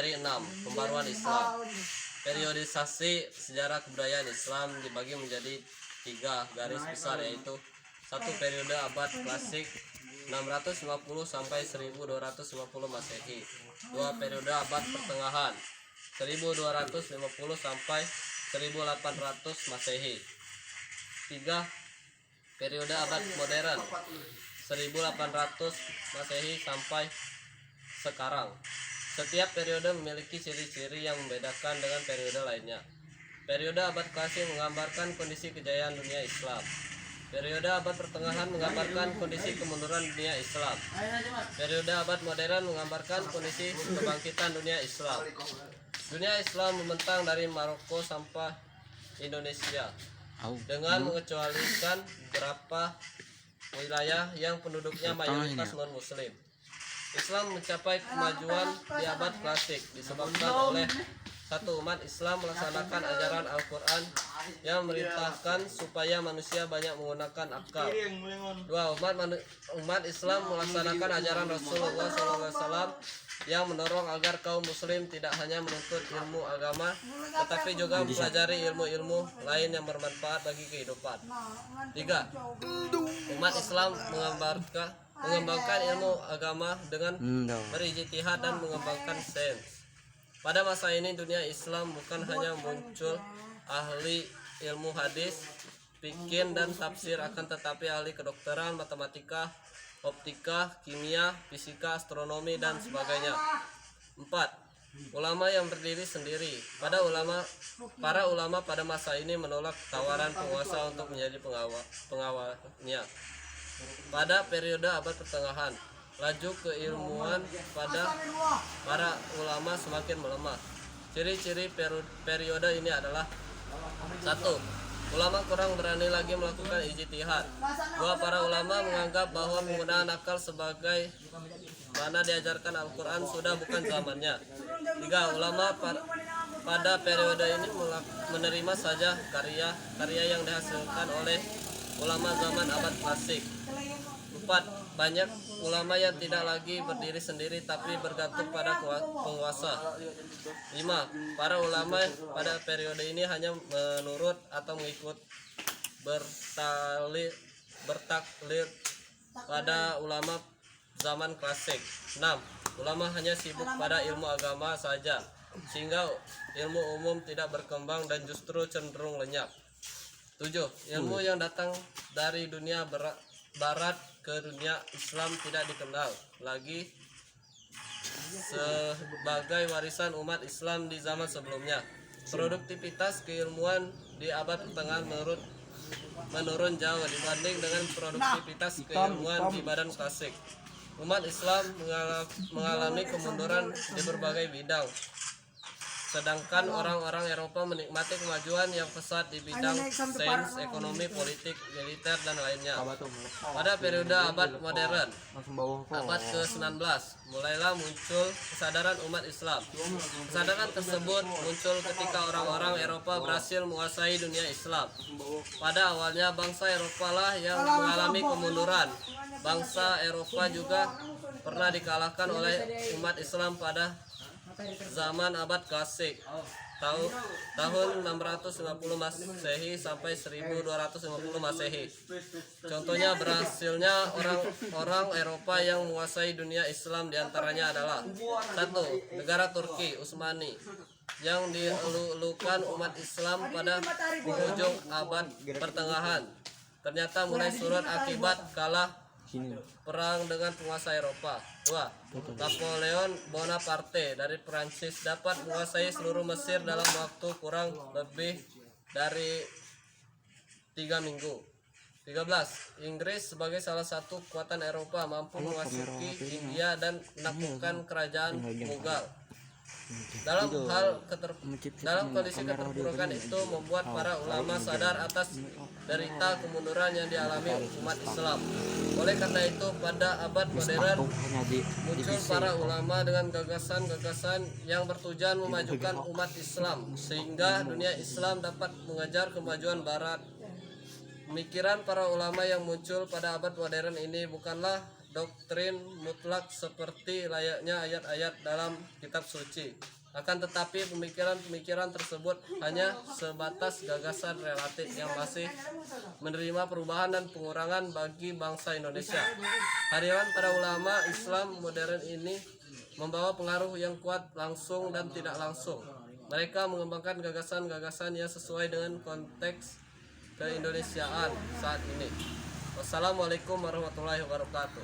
Materi 6. Pembaruan Islam. Periodisasi sejarah kebudayaan Islam dibagi menjadi 3 garis besar, yaitu 1. Periode abad klasik 650 sampai 1250 Masehi. 2. Periode abad pertengahan 1250 sampai 1800 Masehi. 3. Periode abad modern 1800 Masehi sampai sekarang. Setiap periode memiliki ciri-ciri yang membedakan dengan periode lainnya. Periode abad klasik menggambarkan kondisi kejayaan dunia Islam. Periode abad pertengahan menggambarkan kondisi kemunduran dunia Islam. Periode abad modern menggambarkan kondisi kebangkitan dunia Islam. Dunia Islam membentang dari Maroko sampai Indonesia, dengan mengecualikan beberapa wilayah yang penduduknya mayoritas non-muslim. Islam mencapai kemajuan di abad klasik disebabkan oleh 1. Umat Islam melaksanakan ajaran Al-Quran yang memerintahkan supaya manusia banyak menggunakan akal. 2. Umat Islam melaksanakan ajaran Rasulullah SAW yang mendorong agar kaum muslim tidak hanya menuntut ilmu agama, tetapi juga mempelajari ilmu-ilmu lain yang bermanfaat bagi kehidupan. 3. Umat Islam mengembangkan ilmu agama dengan berijtihad dan mengembangkan sains. Pada masa ini dunia Islam bukan hanya muncul ahli ilmu hadis, fikih dan tafsir, akan tetapi ahli kedokteran, matematika, optika, kimia, fisika, astronomi dan sebagainya. 4. Ulama yang berdiri sendiri. Para ulama pada masa ini menolak tawaran penguasa untuk menjadi pengawalnya. Pada periode abad pertengahan, laju keilmuan pada para ulama semakin melemah. Ciri-ciri periode ini adalah: 1. Ulama kurang berani lagi melakukan ijtihad. 2. Para ulama menganggap bahwa penggunaan akal sebagai mana diajarkan Al-Quran sudah bukan zamannya. 3. Ulama pada periode ini menerima saja karya yang dihasilkan oleh ulama zaman abad klasik. 4. Banyak ulama yang tidak lagi berdiri sendiri tapi bergantung pada penguasa. 5. Para ulama pada periode ini hanya menurut atau mengikut bertaklid pada ulama zaman klasik. 6. Ulama hanya sibuk pada ilmu agama saja, sehingga ilmu umum tidak berkembang dan justru cenderung lenyap. 7. Ilmu yang datang dari dunia barat ke dunia Islam tidak dikenal lagi sebagai warisan umat Islam di zaman sebelumnya. Produktivitas keilmuan di abad pertengahan menurun jauh dibanding dengan produktivitas keilmuan di badan klasik. Umat Islam mengalami kemunduran di berbagai bidang, sedangkan orang-orang Eropa menikmati kemajuan yang pesat di bidang sains, ekonomi, politik, militer, dan lainnya. Pada periode abad modern, abad ke-19, mulailah muncul kesadaran umat Islam. Kesadaran tersebut muncul ketika orang-orang Eropa berhasil menguasai dunia Islam. Pada awalnya bangsa Eropa lah yang mengalami kemunduran. Bangsa Eropa juga pernah dikalahkan oleh umat Islam pada zaman abad klasik tahun 650 Masehi sampai 1250 Masehi. Contohnya berhasilnya orang Eropa yang menguasai dunia Islam diantaranya adalah: 1. Negara Turki Utsmani yang dielulukan umat Islam pada penghujung abad pertengahan ternyata mulai surut akibat kalah perang dengan penguasa Eropa. 2. Napoleon Bonaparte dari Prancis dapat menguasai seluruh Mesir dalam waktu kurang lebih dari 3 minggu. 13. Inggris sebagai salah satu kekuatan Eropa mampu memasuki India dan menaklukkan kerajaan Mughal. Dalam kondisi keterpurukan itu membuat para ulama sadar atas derita kemunduran yang dialami umat Islam. Oleh karena itu pada abad modern muncul para ulama dengan gagasan-gagasan yang bertujuan memajukan umat Islam sehingga dunia Islam dapat mengejar kemajuan barat. Pemikiran para ulama yang muncul pada abad modern ini bukanlah doktrin mutlak seperti layaknya ayat-ayat dalam kitab suci. Akan tetapi pemikiran-pemikiran tersebut hanya sebatas gagasan relatif yang masih menerima perubahan dan pengurangan bagi bangsa Indonesia. Hadiran para ulama Islam modern ini membawa pengaruh yang kuat langsung dan tidak langsung. Mereka mengembangkan gagasan-gagasan yang sesuai dengan konteks keindonesiaan saat ini. Wassalamualaikum warahmatullahi wabarakatuh.